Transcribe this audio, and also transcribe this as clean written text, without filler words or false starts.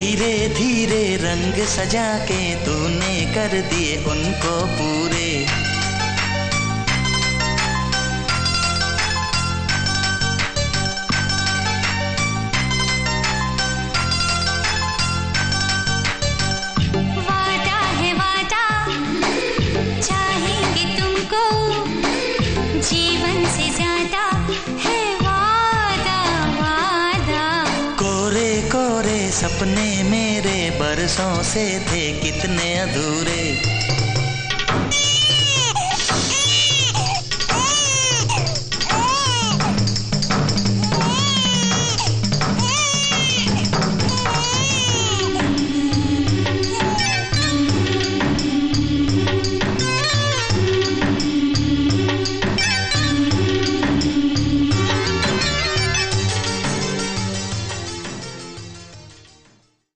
धीरे धीरे रंग सजा के तूने कर दिए उनको पूरे। वादा है वादा, चाहेंगे तुमको, जीवन से ज्यादा है वादा वादा। कोरे कोरे सपने मेरे बरसों से थे कितने अधूरे।